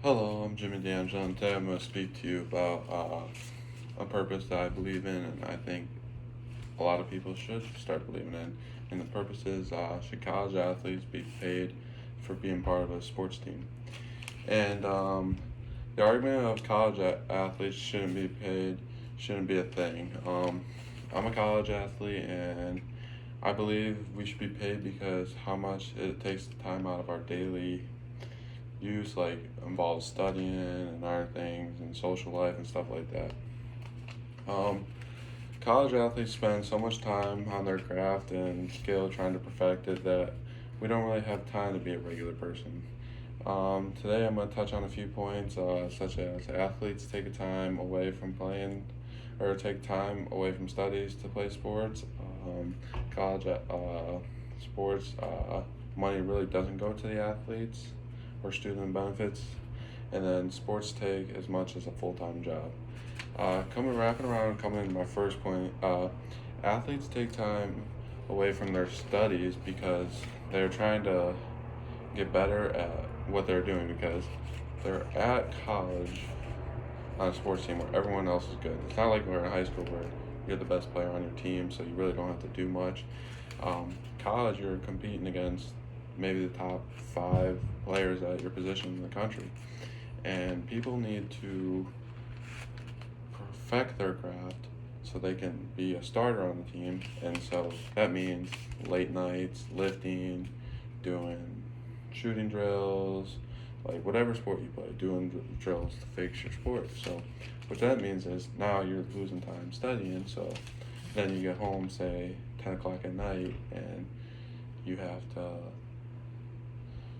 Hello, I'm Jimmy D'Angelo, and today I'm going to speak to you about a purpose that I believe in, and I think a lot of people should start believing in. And the purpose is should college athletes be paid for being part of a sports team? And the argument of athletes shouldn't be paid shouldn't be a thing. I'm a college athlete, and I believe we should be paid because how much it takes the time out of our daily use, like involves studying and other things and social life and stuff like that. Um, College athletes spend so much time on their craft and skill trying to perfect it that we don't really have time to be a regular person. Today I'm going to touch on a few points, such as athletes take a time away from playing or take time away from studies to play sports. College sports money really doesn't go to the athletes or student benefits, and then sports take as much as a full-time job. Wrapping around, coming to my first point, athletes take time away from their studies because they're trying to get better at what they're doing because they're at college on a sports team where everyone else is good. It's not like we're in high school where you're the best player on your team, so you really don't have to do much. College, you're competing against maybe the top five players at your position in the country, and people need to perfect their craft so they can be a starter on the team. And so that means late nights, lifting, doing shooting drills, like whatever sport you play, doing drills to fix your sport. So what that means is now you're losing time studying. So then you get home, say 10 o'clock at night, and you have to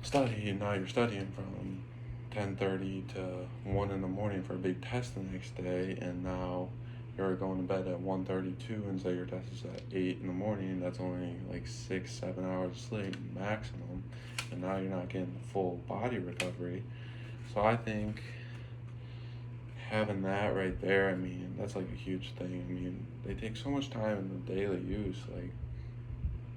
study, and now you're studying from 10:30 to 1 in the morning for a big test the next day, and now you're going to bed at 1:32 and say your test is at 8 in the morning. That's only like 6-7 hours of sleep maximum, and now you're not getting the full body recovery. So I think having that right there, I mean, that's like a huge thing. I mean, they take so much time in the daily use, like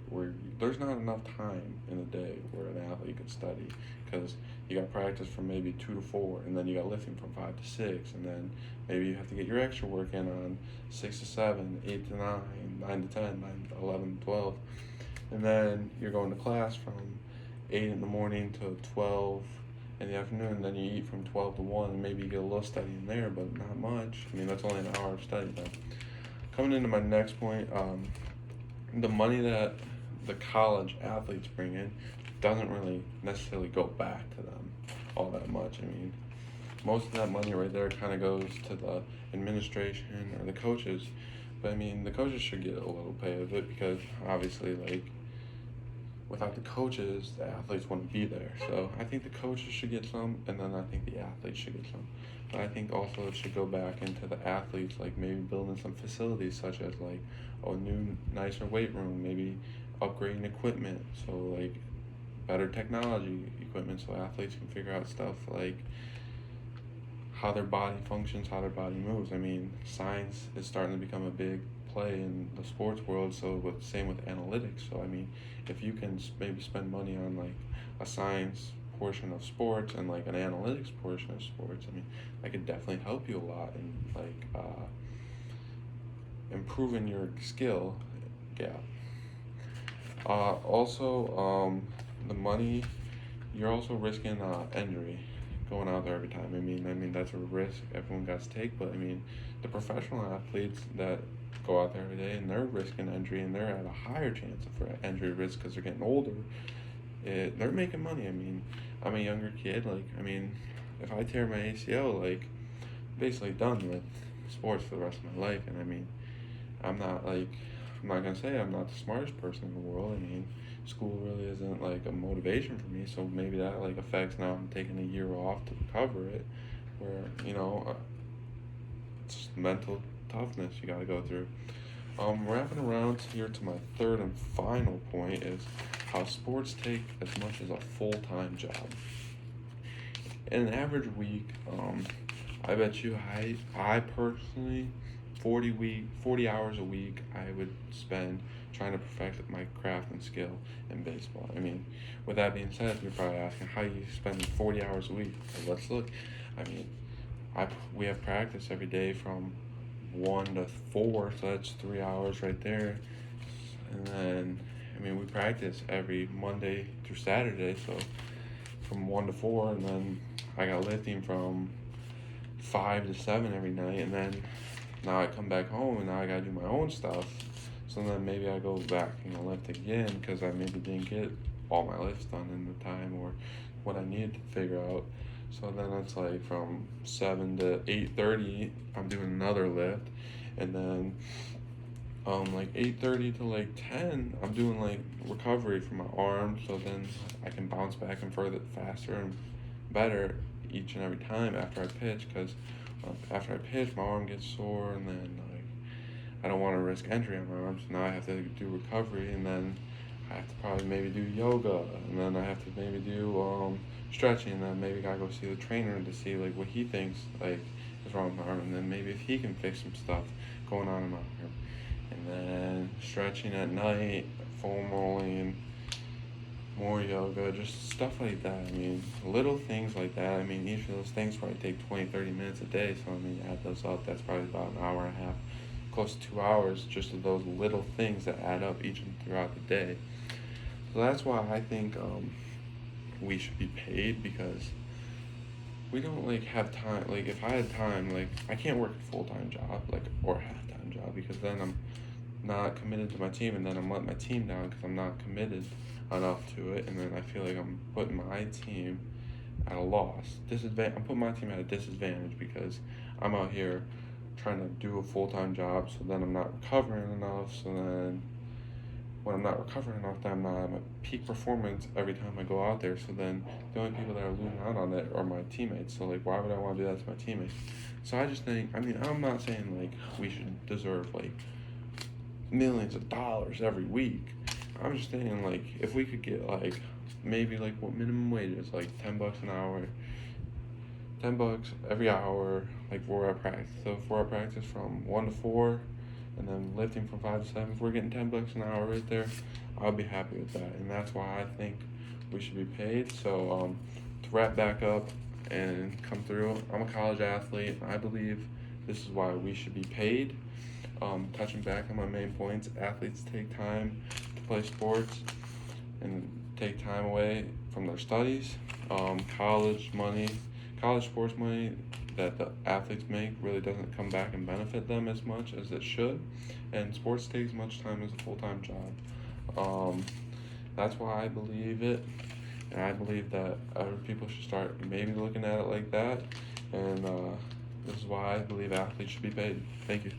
where there's not enough time in a day where an athlete could study because you got practice from maybe 2 to 4, and then you got lifting from 5 to 6, and then maybe you have to get your extra work in on 6 to 7, 8 to 9, 9 to 10, 9 to 11, 12, and then you're going to class from 8 in the morning to 12 in the afternoon, and then you eat from 12 to 1, and maybe you get a little study in there, but not much. I mean, that's only an hour of study. But coming into my next point, the money that the college athletes bring in doesn't really necessarily go back to them all that much. I mean, most of that money right there kind of goes to the administration or the coaches. But I mean, the coaches should get a little pay of it because obviously, like, without the coaches, the athletes wouldn't be there. So I think the coaches should get some, and then I think the athletes should get some. But I think also it should go back into the athletes, like maybe building some facilities such as like a new, nicer weight room, maybe upgrading equipment, so like better technology equipment, so athletes can figure out stuff like how their body functions, how their body moves. I mean, science is starting to become a big play in the sports world. So with same with analytics. So I mean, if you can maybe spend money on like a science portion of sports and like an analytics portion of sports, I mean, that could definitely help you a lot in like improving your skill gap. The money, you're also risking injury going out there every time. I mean that's a risk everyone got to take. But I mean, the professional athletes that go out there every day and they're risking injury and they're at a higher chance of injury risk because they're getting older. They're making money. I mean, I'm a younger kid. Like, I mean, if I tear my ACL, like, basically done with sports for the rest of my life. And I mean, I'm not like I'm not gonna say I'm not the smartest person in the world. I mean, school really isn't like a motivation for me, so maybe that like affects now. I'm taking a year off to recover it, where it's just mental toughness you got to go through. Wrapping around here to my third and final point is how sports take as much as a full-time job. In an average week, I bet you I personally 40 hours a week I would spend trying to perfect my craft and skill in baseball. I mean, with that being said, you're probably asking how you spend 40 hours a week. Well, let's look. I mean, we have practice every day from 1 to 4, so that's 3 hours right there. And then, I mean, we practice every Monday through Saturday, so from 1 to 4, and then I got lifting from 5 to 7 every night, and then now I come back home and now I gotta do my own stuff. So then maybe I go back and lift again because I maybe didn't get all my lifts done in the time or what I needed to figure out. So then it's like from 7 to 8:30, I'm doing another lift, and then like 8:30 to like 10, I'm doing like recovery for my arm, so then I can bounce back and further faster and better each and every time after I pitch, because after I pitch, my arm gets sore, and then like I don't want to risk injury on my arm, so now I have to do recovery, and then I have to probably maybe do yoga, and then I have to maybe do stretching, and then maybe gotta go see the trainer to see like what he thinks like is wrong with my arm, and then maybe if he can fix some stuff going on in my arm, and then stretching at night, foam rolling, more yoga, just stuff like that. I mean, little things like that. I mean, each of those things probably take 20-30 minutes a day, so I mean, add those up, that's probably about an hour and a half, close to 2 hours, just of those little things that add up each and throughout the day. So that's why I think we should be paid, because we don't like have time. Like if I had time, like I can't work a full-time job, like, or a half-time job, because then I'm not committed to my team, and then I'm letting my team down because I'm not committed enough to it, and then I feel like I'm putting my team at a loss. I'm putting my team at a disadvantage because I'm out here trying to do a full-time job, so then I'm not recovering enough, so then when I'm not recovering enough, then I'm not at my peak performance every time I go out there, so then the only people that are losing out on it are my teammates, so like why would I want to do that to my teammates? So I just think, I mean, I'm not saying like we should deserve like millions of dollars every week. I'm just saying like if we could get like maybe like what minimum wage is, like $10 an hour, $10 every hour, like 4 hour practice. So 4 hour practice from 1 to 4, and then lifting from 5 to 7. If we're getting $10 an hour right there, I'll be happy with that, and that's why I think we should be paid. So to wrap back up and come through, I'm a college athlete, and I believe this is why we should be paid. Touching back on my main points, athletes take time to play sports and take time away from their studies. College sports money that the athletes make really doesn't come back and benefit them as much as it should, and sports takes much time as a full-time job. That's why I believe it, and I believe that other people should start maybe looking at it like that, and this is why I believe athletes should be paid. Thank you.